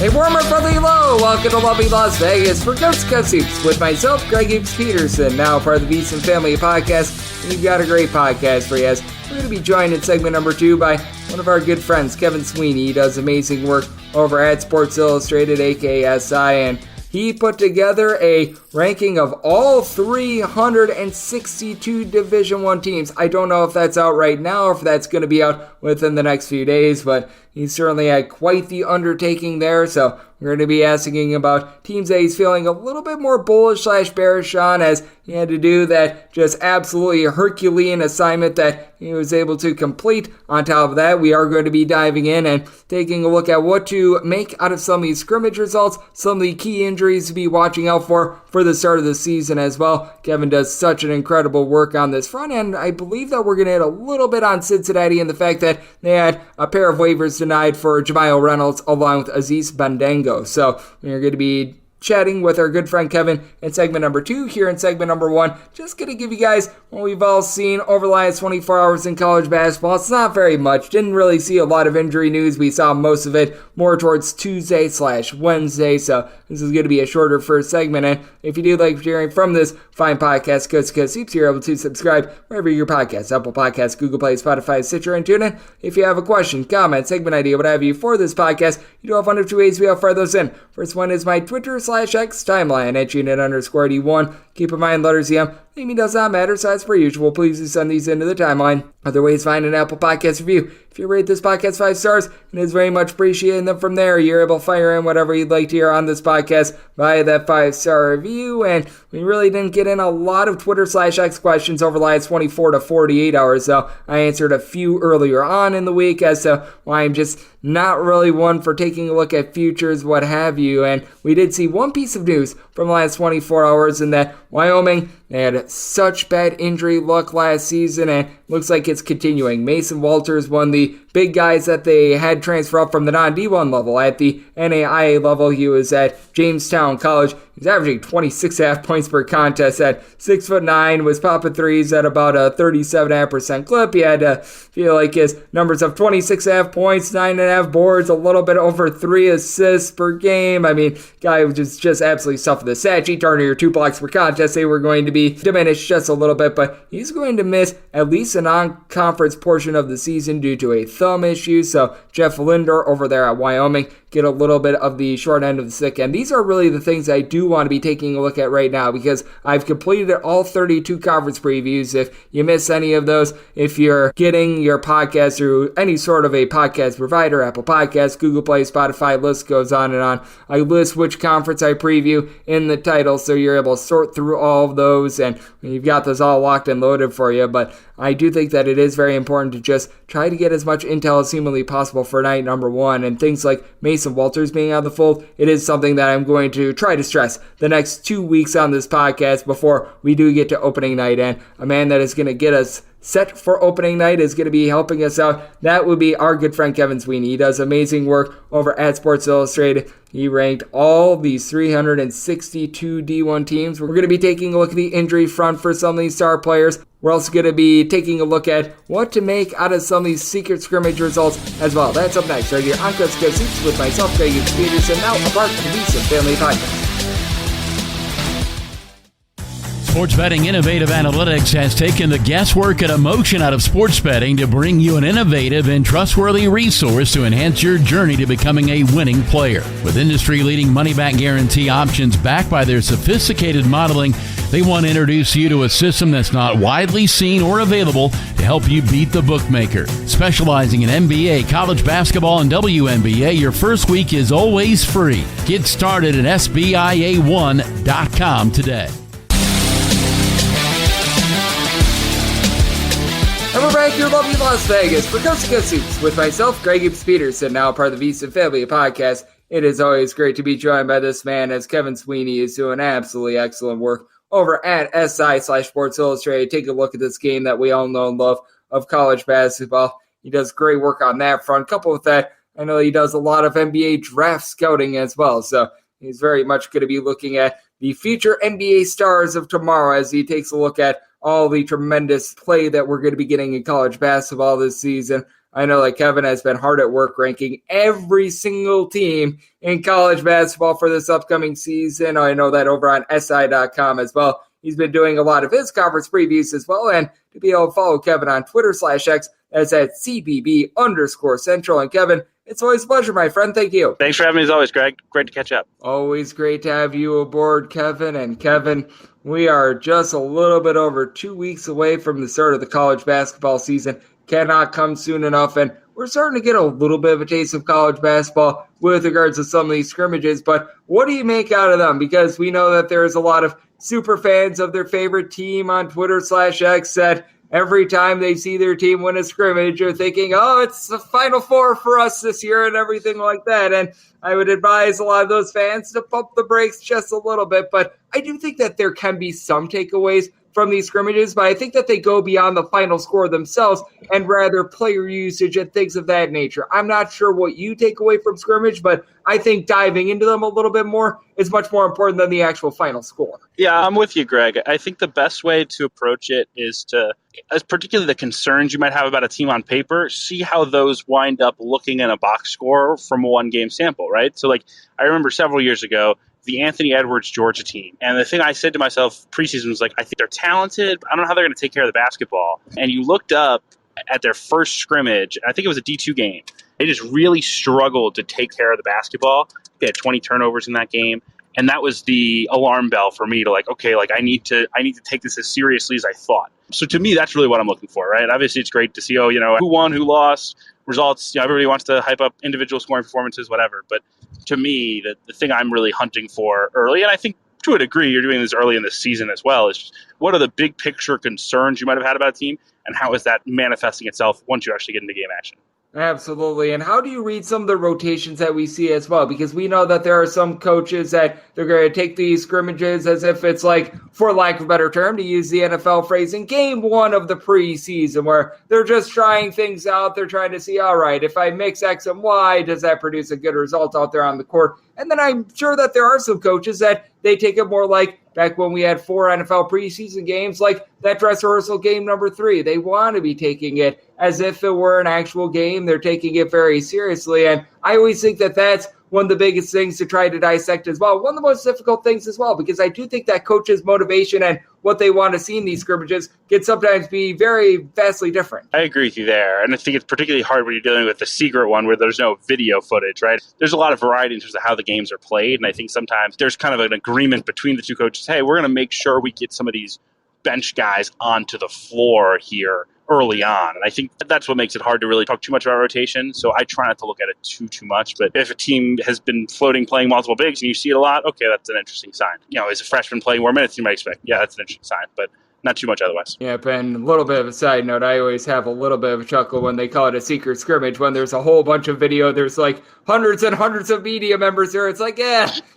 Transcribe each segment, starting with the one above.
A warm and friendly hello. Welcome to lovely Las Vegas for Coast to Coast Hoops with myself, Greg Hoops Peterson, now part of the Beast and Family podcast. And we've got a great podcast for you as we're going to be joined in segment number 2 by one of our good friends, Kevin Sweeney. He does amazing work over at Sports Illustrated, aka SI, and he put together a ranking of all 362 Division I teams. I don't know if that's out right now or if that's going to be out within the next few days, but he certainly had quite the undertaking there. So we're going to be asking about teams that he's feeling a little bit more bullish / bearish on, as he had to do that just absolutely Herculean assignment that he was able to complete. On top of that, we are going to be diving in and taking a look at what to make out of some of these scrimmage results, some of the key injuries to be watching out for the start of the season as well. Kevin does such an incredible work on this front, and I believe that we're going to hit a little bit on Cincinnati and the fact that they had a pair of waivers denied for Jamile Reynolds along with Aziz Bandaogo. So we're going to be chatting with our good friend Kevin in segment number 2. Here in segment number 1, just going to give you guys what we've all seen over the last 24 hours in college basketball. It's not very much. Didn't really see a lot of injury news. We saw most of it more towards Tuesday / Wednesday, so this is going to be a shorter first segment. And if you do like hearing from this fine podcast, Coast to Coast Hoops, you're able to subscribe wherever your podcasts, Apple Podcasts, Google Play, Spotify, Stitcher, and TuneIn. If you have a question, comment, segment idea, what have you for this podcast, you do have one of 2 ways we fire those in. First one is my Twitter / X timeline at unit_D1. Keep in mind, letters EM. Naming does not matter, so as per usual, please do send these into the timeline. Other ways, find an Apple Podcast review. If you rate this podcast 5 stars, it is very much appreciated. And then from there, you're able to fire in whatever you'd like to hear on this podcast via that 5-star review. And we really didn't get in a lot of Twitter / X questions over the last 24 to 48 hours, so I answered a few earlier on in the week as to why I'm just not really one for taking a look at futures, what have you. And we did see one piece of news from the last 24 hours in that Wyoming, they had such bad injury luck last season, and looks like it's continuing. Mason Walters, one of the big guys that they had transfer up from the non-D1 level. At the NAIA level, he was at Jamestown College. He's averaging 26.5 points per contest at 6'9", was popping threes at about a 37.5% clip. He had to feel like his numbers of 26.5 points, 9.5 boards, a little bit over 3 assists per game. I mean, guy was just absolutely stuffing the Sachi Turner, 2 blocks per contest. They were going to be diminished just a little bit, but he's going to miss at least a non-conference portion of the season due to a thumb issue. So Jeff Linder over there at Wyoming get a little bit of the short end of the stick. And these are really the things I do want to be taking a look at right now, because I've completed all 32 conference previews. If you miss any of those, if you're getting your podcast through any sort of a podcast provider, Apple Podcasts, Google Play, Spotify, list goes on and on. I list which conference I preview in the title, so you're able to sort through all of those, and you've got this all locked and loaded for you. But I do think that it is very important to just try to get as much intel as humanly possible for night number 1, and things like Mason Walters being out of the fold, it is something that I'm going to try to stress the next 2 weeks on this podcast before we do get to opening night. And a man that is going to get us set for opening night is going to be helping us out. That would be our good friend Kevin Sweeney. He does amazing work over at Sports Illustrated. He ranked all these 362 D1 teams. We're going to be taking a look at the injury front for some of these star players. We're also going to be taking a look at what to make out of some of these secret scrimmage results as well. That's up next right here on Coast to Coast Hoops with myself, Greg Hoops Peterson, now a part of the Beast and Family podcast. Sports Betting Innovative Analytics has taken the guesswork and emotion out of sports betting to bring you an innovative and trustworthy resource to enhance your journey to becoming a winning player. With industry-leading money-back guarantee options backed by their sophisticated modeling, they want to introduce you to a system that's not widely seen or available to help you beat the bookmaker. Specializing in NBA, college basketball, and WNBA, your first week is always free. Get started at SBIA1.com today. And we're back here in lovely Las Vegas for Coast to Coast Hoops with myself, Greg Hoops Peterson, now part of the Beast and Family podcast. It is always great to be joined by this man, as Kevin Sweeney is doing absolutely excellent work over at SI/Sports Illustrated. Take a look at this game that we all know and love of college basketball. He does great work on that front. Coupled with that, I know he does a lot of NBA draft scouting as well. So he's very much going to be looking at the future NBA stars of tomorrow as he takes a look at all the tremendous play that we're going to be getting in college basketball this season. I know that Kevin has been hard at work ranking every single team in college basketball for this upcoming season. I know that over on SI.com as well. He's been doing a lot of his conference previews as well. And to be able to follow Kevin on Twitter/X, that's at CBB_Central. And Kevin, it's always a pleasure, my friend. Thank you. Thanks for having me as always, Greg. Great to catch up. Always great to have you aboard, Kevin. And Kevin, we are just a little bit over 2 weeks away from the start of the college basketball season. Cannot come soon enough. And we're starting to get a little bit of a taste of college basketball with regards to some of these scrimmages. But what do you make out of them? Because we know that there's a lot of super fans of their favorite team on Twitter/X that every time they see their team win a scrimmage, they're thinking, oh, it's the Final Four for us this year and everything like that. And I would advise a lot of those fans to pump the brakes just a little bit. But I do think that there can be some takeaways from these scrimmages, but I think that they go beyond the final score themselves and rather player usage and things of that nature. I'm not sure what you take away from scrimmage, but I think diving into them a little bit more is much more important than the actual final score. Yeah, I'm with you, Greg. I think the best way to approach it is to, as particularly the concerns you might have about a team on paper, see how those wind up looking in a box score from a one-game sample, right? So, I remember several years ago, the Anthony Edwards Georgia team. And the thing I said to myself preseason was I think they're talented, but I don't know how they're going to take care of the basketball. And you looked up at their first scrimmage, I think it was a D2 game. They just really struggled to take care of the basketball. They had 20 turnovers in that game. And that was the alarm bell for me to I need to take this as seriously as I thought. So to me, that's really what I'm looking for, right? Obviously, it's great to see, who won, who lost, results. Everybody wants to hype up individual scoring performances, whatever. But to me, the thing I'm really hunting for early, and I think to a degree you're doing this early in the season as well, is just what are the big picture concerns you might have had about a team, and how is that manifesting itself once you actually get into game action? Absolutely. And how do you read some of the rotations that we see as well? Because we know that there are some coaches that they're going to take these scrimmages as if it's for lack of a better term, to use the NFL phrasing, game one of the preseason, where they're just trying things out. They're trying to see, all right, if I mix X and Y, does that produce a good result out there on the court? And then I'm sure that there are some coaches that they take it more back when we had 4 NFL preseason games, that dress rehearsal game number 3. They want to be taking it as if it were an actual game. They're taking it very seriously. And I always think that that's one of the biggest things to try to dissect as well. One of the most difficult things as well, because I do think that coaches' motivation and what they want to see in these scrimmages can sometimes be very vastly different. I agree with you there. And I think it's particularly hard when you're dealing with the secret one where there's no video footage, right? There's a lot of variety in terms of how the games are played. And I think sometimes there's kind of an agreement between the two coaches. Hey, we're going to make sure we get some of these bench guys onto the floor here early on. And I think that's what makes it hard to really talk too much about rotation. So I try not to look at it too much. But if a team has been playing multiple bigs and you see it a lot, okay, that's an interesting sign. Is a freshman playing more minutes than you might expect? Yeah, that's an interesting sign. But not too much otherwise. Yep, and a little bit of a side note, I always have a little bit of a chuckle when they call it a secret scrimmage, when there's a whole bunch of video, there's hundreds and hundreds of media members there. It's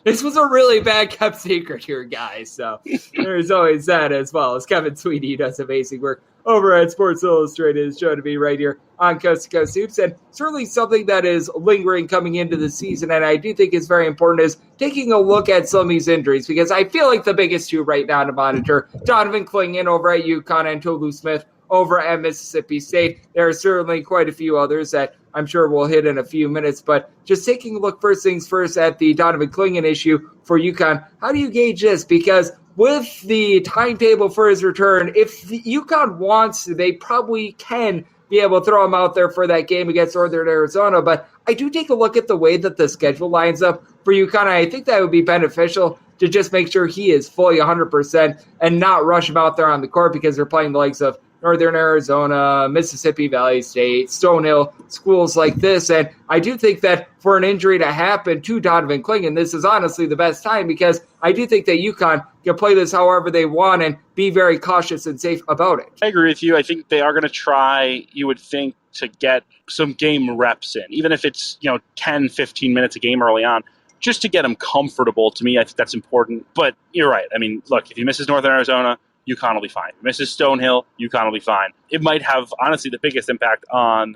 this was a really bad kept secret here, guys. So there's always that as well, as Kevin Sweeney does amazing work over at Sports Illustrated is showing to be right here on Coast to Coast Hoops. And certainly something that is lingering coming into the season, and I do think is very important, is taking a look at some of these injuries, because I feel like the biggest two right now to monitor, Donovan Clingan over at UConn and Tolu Smith over at Mississippi State. There are certainly quite a few others that I'm sure we'll hit in a few minutes, but just taking a look first things first at the Donovan Clingan issue for UConn, how do you gauge this? Because with the timetable for his return, if the UConn wants to, they probably can be able to throw him out there for that game against Northern Arizona. But I do take a look at the way that the schedule lines up for UConn, and I think that would be beneficial to just make sure he is fully 100% and not rush him out there on the court, because they're playing the likes of Northern Arizona, Mississippi Valley State, Stonehill, schools like this. And I do think that for an injury to happen to Donovan Clingan, this is honestly the best time, because I do think that UConn can play this however they want and be very cautious and safe about it. I agree with you. I think they are going to try, you would think, to get some game reps in, even if it's 10, 15 minutes a game early on, just to get them comfortable. To me, I think that's important. But you're right. I mean, look, if he misses Northern Arizona, UConn will be fine. If he misses Stonehill, UConn will be fine. It might have, honestly, the biggest impact on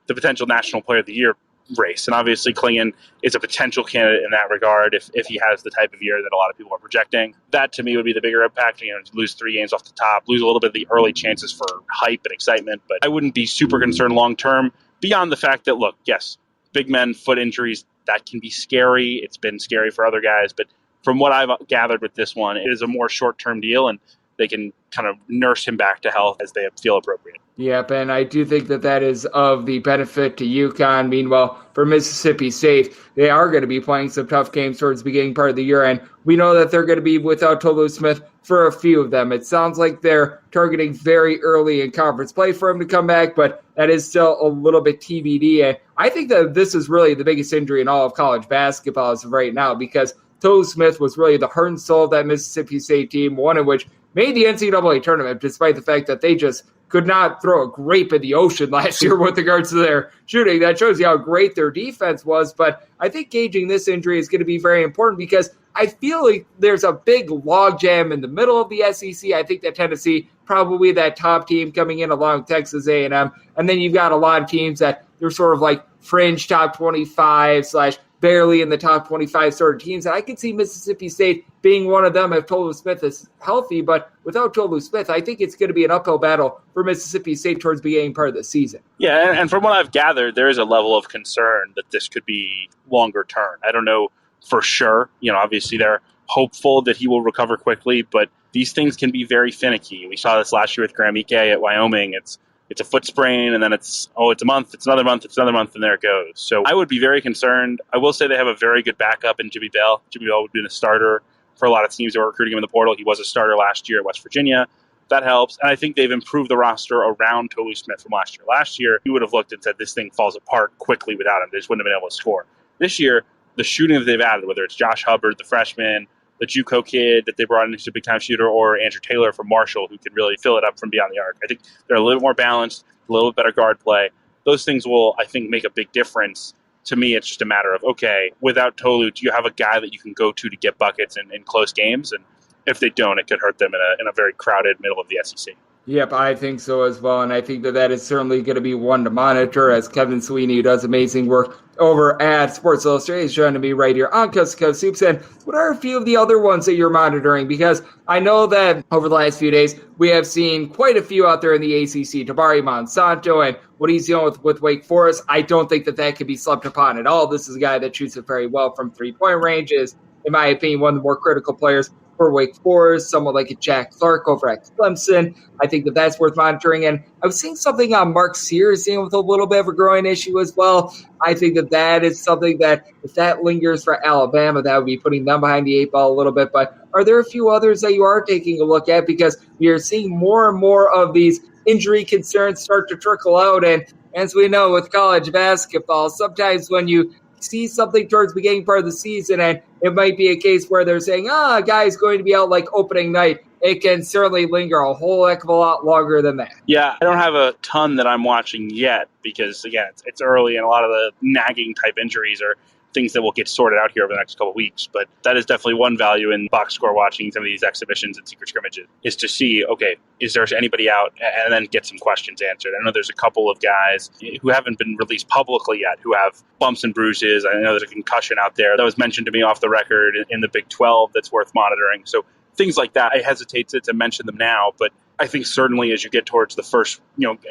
the potential National Player of the Year race. And obviously, Clingan is a potential candidate in that regard if he has the type of year that a lot of people are projecting. That, to me, would be the bigger impact. To lose 3 games off the top, lose a little bit of the early chances for hype and excitement. But I wouldn't be super concerned long-term. beyond the fact that, look, yes, big men, foot injuries, that can be scary. It's been scary for other guys. But from what I've gathered with this one, it is a more short-term deal, and they can kind of nurse him back to health as they feel appropriate. Yep, and I do think that is of the benefit to UConn. Meanwhile, for Mississippi State, they are going to be playing some tough games towards the beginning part of the year, and we know that they're going to be without Tolu Smith for a few of them. It sounds like they're targeting very early in conference play for him to come back, but that is still a little bit TBD, and I think that this is really the biggest injury in all of college basketball as of right now, because Tolu Smith was really the heart and soul of that Mississippi State team, one in which made the NCAA tournament, despite the fact that they just could not throw a grape in the ocean last year with regards to their shooting. That shows you how great their defense was. But I think gauging this injury is going to be very important because I feel like there's a big logjam in the middle of the SEC. I think that Tennessee, probably that top team coming in along with Texas A&M. And then you've got a lot of teams that they're sort of like fringe top 25 / barely in the top 25 sort of teams. And I could see Mississippi State being one of them if Tolu Smith is healthy. But without Tolu Smith, I think it's going to be an uphill battle for Mississippi State towards the beginning part of the season. Yeah, and from what I've gathered, there is a level of concern that this could be longer term. I don't know for sure. Obviously they're hopeful that he will recover quickly, but these things can be very finicky. We saw this last year with Graham Ike at Wyoming. It's a foot sprain, and then it's a month, it's another month, and there it goes. So I would be very concerned. I will say they have a very good backup in Jimmy Bell. Jimmy Bell would be the starter for a lot of teams that were recruiting him in the portal. He was a starter last year at West Virginia. That helps. And I think they've improved the roster around Tolu Smith from last year. Last year, you would have looked and said this thing falls apart quickly without him. They just wouldn't have been able to score. This year, the shooting that they've added, whether it's Josh Hubbard, the freshman, the JUCO kid that they brought in, who's a big-time shooter, or Andrew Taylor from Marshall, who can really fill it up from beyond the arc. I think they're a little bit more balanced, a little bit better guard play. Those things will, I think, make a big difference. To me, it's just a matter of, okay, without Tolu, do you have a guy that you can go to get buckets in close games? And if they don't, it could hurt them in a very crowded middle of the SEC. Yep, I think so as well, and I think that is certainly going to be one to monitor as Kevin Sweeney, who does amazing work over at Sports Illustrated, is joining me right here on Coast to Coast Hoops. And what are a few of the other ones that you're monitoring? Because I know that over the last few days, we have seen quite a few out there in the ACC. Tabari Monsanto and what he's dealing with Wake Forest, I don't think that can be slept upon at all. This is a guy that shoots it very well from three-point range, is, in my opinion, one of the more critical players for Wake Forest, someone like a Jack Clark over at Clemson. I think that that's worth monitoring. And I was seeing something on Mark Sears dealing with a little bit of a growing issue as well. I think that is something that, if that lingers for Alabama, that would be putting them behind the eight ball a little bit. But are there a few others that you are taking a look at? Because we are seeing more and more of these injury concerns start to trickle out. And as we know with college basketball, sometimes when you see something towards the beginning part of the season, and it might be a case where they're saying, a guy's going to be out like opening night, it can certainly linger a whole heck of a lot longer than that. Yeah, I don't have a ton that I'm watching yet because, again, it's early, and a lot of the nagging type injuries are things that will get sorted out here over the next couple of weeks. But that is definitely one value in box score watching some of these exhibitions and secret scrimmages, is to see, okay, is there anybody out, and then get some questions answered. I know there's a couple of guys who haven't been released publicly yet who have bumps and bruises. I know there's a concussion out there that was mentioned to me off the record in the Big 12 that's worth monitoring. So things like that, I hesitate to mention them now, but I think certainly as you get towards the first,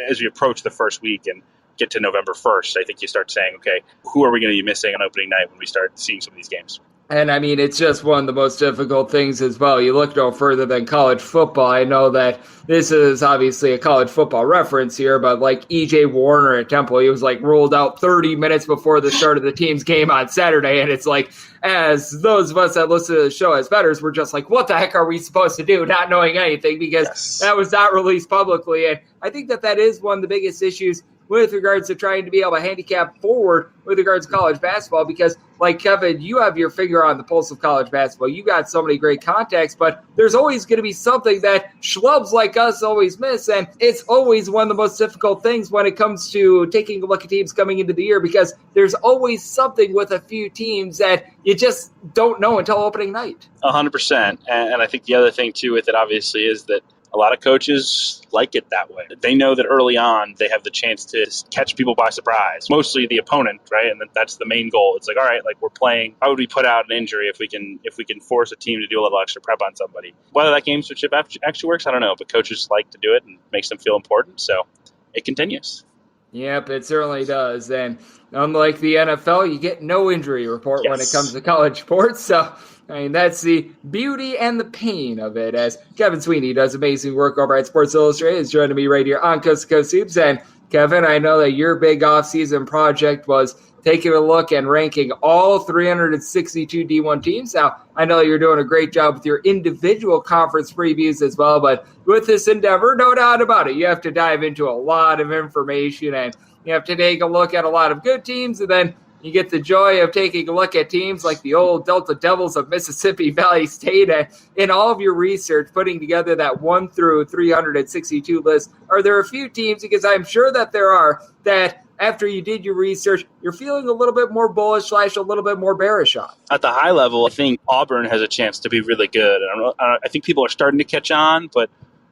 as you approach the first week and get to November 1st, I think you start saying, okay, who are we going to be missing on opening night when we start seeing some of these games? And I mean, it's just one of the most difficult things as well. You look no further than college football. I know that this is obviously a college football reference here, but like E.J. Warner at Temple, he was like ruled out 30 minutes before the start of the team's game on Saturday. And it's like, as those of us that listen to the show as bettors, we're just like, what the heck are we supposed to do, not knowing anything, because that was not released publicly. And I think that is one of the biggest issues with regards to trying to be able to handicap forward with regards to college basketball, because like Kevin, you have your finger on the pulse of college basketball. You got so many great contacts, but there's always going to be something that schlubs like us always miss. And it's always one of the most difficult things when it comes to taking a look at teams coming into the year, because there's always something with a few teams that you just don't know until opening night. 100%. And I think the other thing too with it obviously is that a lot of coaches like it that way. They know that early on they have the chance to catch people by surprise, mostly the opponent, right? And that's the main goal. It's like, all right, like we're playing. How would we put out an injury if we can force a team to do a little extra prep on somebody? Whether that gamesmanship actually works, I don't know. But coaches like to do it and makes them feel important, so it continues. Yep, it certainly does. And unlike the NFL, you get no injury report when it comes Yes. to college sports. So, I mean, that's the beauty and the pain of it. As Kevin Sweeney does amazing work over at Sports Illustrated, is joining me right here on Coast to Coast Hoops. And Kevin, I know that your big offseason project was taking a look and ranking all 362 D1 teams. Now, I know you're doing a great job with your individual conference previews as well, but with this endeavor, no doubt about it, you have to dive into a lot of information and you have to take a look at a lot of good teams, and then you get the joy of taking a look at teams like the old Delta Devils of Mississippi Valley State. And in all of your research, putting together that 1 through 362 list, are there a few teams, because I'm sure that there are, that after you did your research, you're feeling a little bit more bullish / a little bit more bearish on? At the high level, I think Auburn has a chance to be really good. And I think people are starting to catch on, but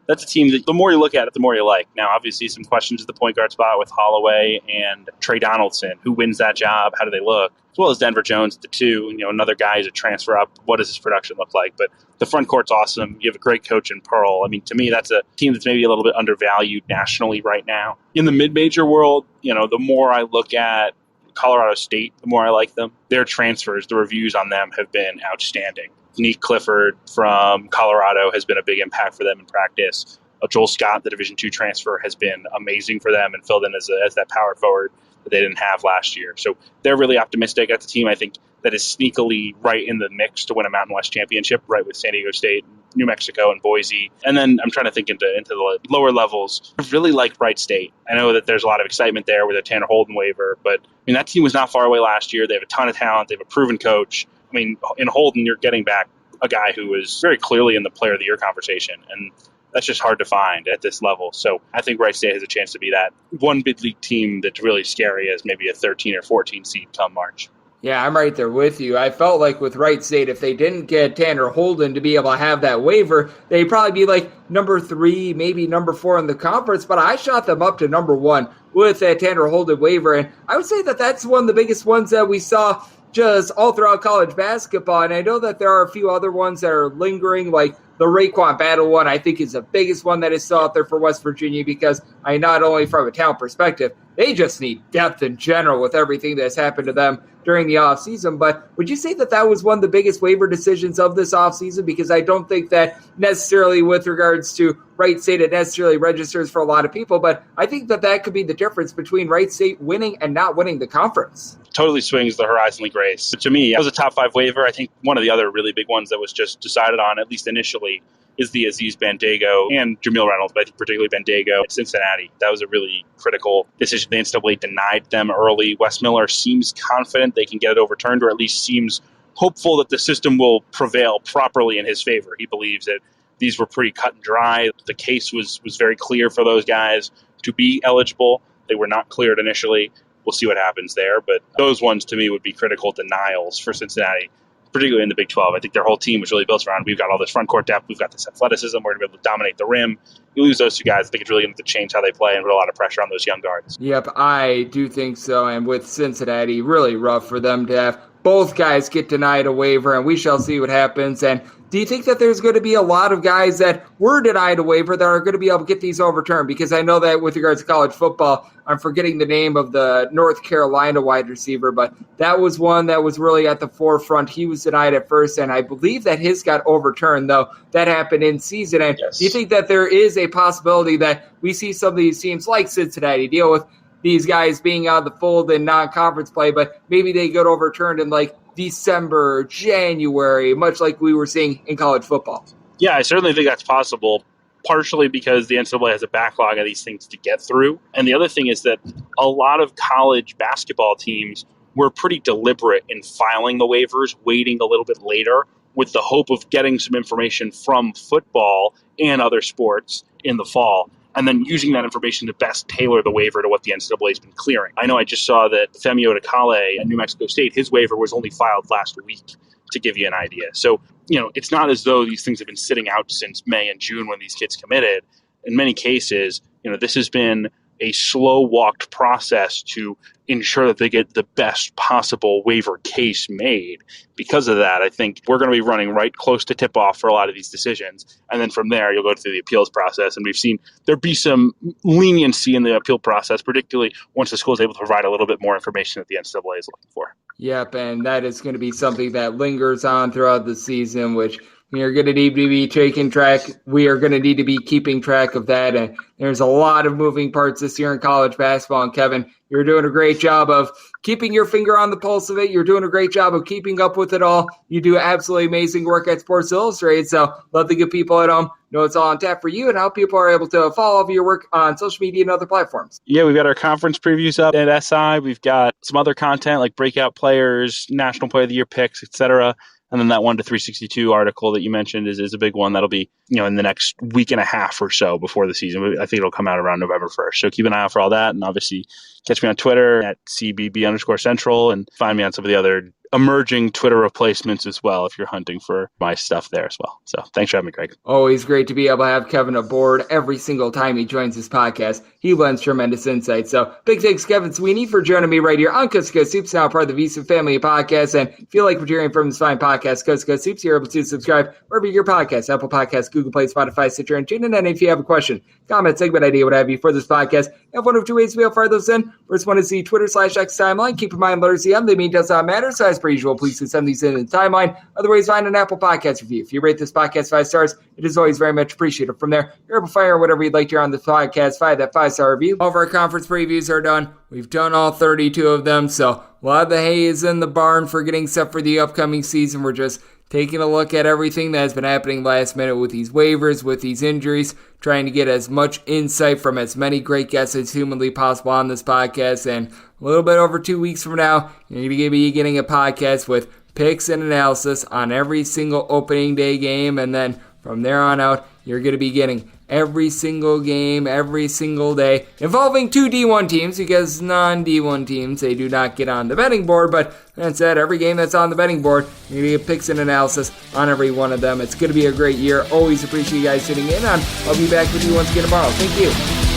that's a team that the more you look at it, the more you like. Now, obviously, some questions at the point guard spot with Holloway and Trey Donaldson. Who wins that job? How do they look? As well as Denver Jones at the 2. Another guy who's a transfer up. What does his production look like? But the front court's awesome. You have a great coach in Pearl. I mean, to me, that's a team that's maybe a little bit undervalued nationally right now. In the mid-major world, the more I look at Colorado State, the more I like them. Their transfers, the reviews on them have been outstanding. Nick Clifford from Colorado has been a big impact for them in practice. Joel Scott, the Division II transfer, has been amazing for them and filled in as that power forward that they didn't have last year. So they're really optimistic. That's a team I think that is sneakily right in the mix to win a Mountain West championship, right with San Diego State, New Mexico, and Boise. And then I'm trying to think into the lower levels. I really like Wright State. I know that there's a lot of excitement there with a Tanner Holden waiver, but that team was not far away last year. They have a ton of talent. They have a proven coach. In Holden, you're getting back a guy who was very clearly in the Player of the Year conversation, and that's just hard to find at this level. So I think Wright State has a chance to be that one big league team that's really scary as maybe a 13 or 14 seed come March. Yeah, I'm right there with you. I felt like with Wright State, if they didn't get Tanner Holden to be able to have that waiver, they'd probably be like number 3, maybe number 4 in the conference, but I shot them up to number 1 with that Tanner Holden waiver, and I would say that that's one of the biggest ones that we saw just all throughout college basketball. And I know that there are a few other ones that are lingering, like the Raekwon Battle one, I think is the biggest one that is still out there for West Virginia, because not only from a talent perspective, they just need depth in general with everything that's happened to them during the offseason. But would you say that that was one of the biggest waiver decisions of this offseason? Because I don't think that necessarily with regards to Wright State, it necessarily registers for a lot of people, but I think that that could be the difference between Wright State winning and not winning the conference. Totally swings the Horizon League race. To me, it was a top 5 waiver. I think one of the other really big ones that was just decided on, at least initially, is the Aziz Bandaogo and Jamile Reynolds, but I think particularly Bandaogo at Cincinnati. That was a really critical decision. The NCAA denied them early. Wes Miller seems confident they can get it overturned, or at least seems hopeful that the system will prevail properly in his favor. He believes that these were pretty cut and dry. The case was very clear for those guys to be eligible. They were not cleared initially. We'll see what happens there. But those ones, to me, would be critical denials for Cincinnati, particularly in the Big 12. I think their whole team was really built around, we've got all this front court depth, we've got this athleticism, we're going to be able to dominate the rim. You lose those two guys, I think it's really going to change how they play and put a lot of pressure on those young guards. Yep, I do think so. And with Cincinnati, really rough for them to have both guys get denied a waiver, and we shall see what happens. And do you think that there's going to be a lot of guys that were denied a waiver that are going to be able to get these overturned? Because I know that with regards to college football, I'm forgetting the name of the North Carolina wide receiver, but that was one that was really at the forefront. He was denied at first, and I believe that his got overturned, though. That happened in season. And Yes. Do you think that there is a possibility that we see some of these teams like Cincinnati deal with these guys being out of the fold in non-conference play, but maybe they get overturned in like December, January, much like we were seeing in college football? Yeah, I certainly think that's possible, partially because the NCAA has a backlog of these things to get through. And the other thing is that a lot of college basketball teams were pretty deliberate in filing the waivers, waiting a little bit later with the hope of getting some information from football and other sports in the fall, and then using that information to best tailor the waiver to what the NCAA has been clearing. I know I just saw that Femi Odekale at New Mexico State, his waiver was only filed last week, to give you an idea. So, it's not as though these things have been sitting out since May and June when these kids committed. In many cases, this has been a slow walked process to ensure that they get the best possible waiver case made. Because of that, I think we're going to be running right close to tip off for a lot of these decisions. And then from there, you'll go through the appeals process. And we've seen there be some leniency in the appeal process, particularly once the school is able to provide a little bit more information that the NCAA is looking for. Yep, and that is going to be something that lingers on throughout the season, which we are going to need to be taking track. We are going to need to be keeping track of that. And there's a lot of moving parts this year in college basketball. And Kevin, you're doing a great job of keeping your finger on the pulse of it. You're doing a great job of keeping up with it all. You do absolutely amazing work at Sports Illustrated. So love to get people at home know it's all on tap for you and how people are able to follow your work on social media and other platforms. Yeah, we've got our conference previews up at SI. We've got some other content like breakout players, National Player of the Year picks, etc. And then that 1 to 362 article that you mentioned is a big one. That'll be, in the next week and a half or so before the season. I think it'll come out around November 1st. So keep an eye out for all that. And obviously catch me on Twitter at CBB_Central and find me on some of the other emerging Twitter replacements as well if you're hunting for my stuff there as well. So thanks for having me, Greg. Always great to be able to have Kevin aboard every single time he joins this podcast. He lends tremendous insight. So big thanks, Kevin Sweeney, for joining me right here on Coast to Coast Hoops, now part of the Visa family podcast. And if you like what you're hearing from this fine podcast, Coast to Coast Hoops, you're able to subscribe wherever you get your podcasts, Apple Podcasts, Google Play, Spotify, Stitcher, and TuneIn. And if you have a question, comment, segment idea, what have you for this podcast, you have one of two ways to be able to fire those in. First one is the Twitter/X timeline. Keep in mind, letters EM, they mean does not matter. So as per usual, please send these in the timeline. Otherwise, find an Apple Podcast review. If you rate this podcast 5 stars, it is always very much appreciated. From there, you're able to fire whatever you'd like to hear on the podcast, fire that 5-star review. All of our conference previews are done. We've done all 32 of them, so a lot of the hay is in the barn for getting set for the upcoming season. We're just taking a look at everything that has been happening last minute with these waivers, with these injuries, trying to get as much insight from as many great guests as humanly possible on this podcast. And a little bit over 2 weeks from now, you're going to be getting a podcast with picks and analysis on every single opening day game. And then from there on out, you're going to be getting every single game, every single day, involving 2 D1 teams, because non-D1 teams, they do not get on the betting board. But that said, every game that's on the betting board, you're going to get picks and analysis on every one of them. It's going to be a great year. Always appreciate you guys tuning in. I'll be back with you once again tomorrow. Thank you.